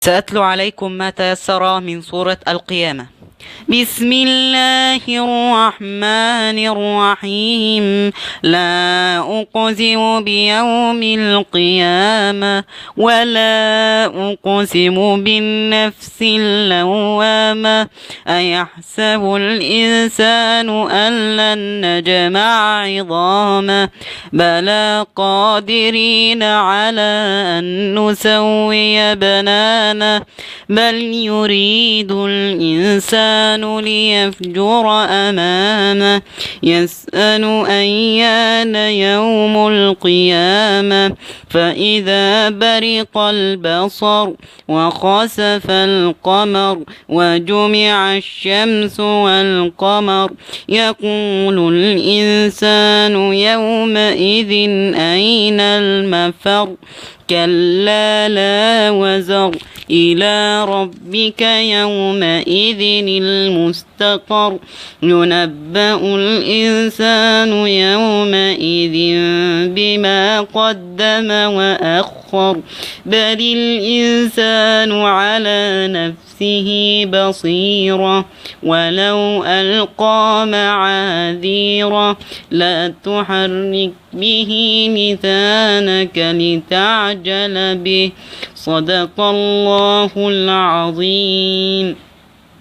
سأتلو عليكم ما تيسر من سورة القيامة. بسم الله الرحمن الرحيم. لا أقسم بيوم القيامة ولا أقسم بالنفس اللوامة أيحسب الإنسان أن لن نجمع عظامه بلى قادرين على أن نسوي بنانه بل يريد الإنسان ليفجر أمامه يسأل أيان يوم القيامة فإذا برق البصر وخسف القمر وجمع الشمس والقمر يقول الإنسان يومئذ أين المفر كلا لا وزر إلى ربك يومئذ المستقر ينبأ الإنسان يومئذ بما قدم وأخر بل الإنسان على نفسه بصيرة ولو ألقى معاذيره لا تحرك به لسانك لتعجل به صدق الله العظيم.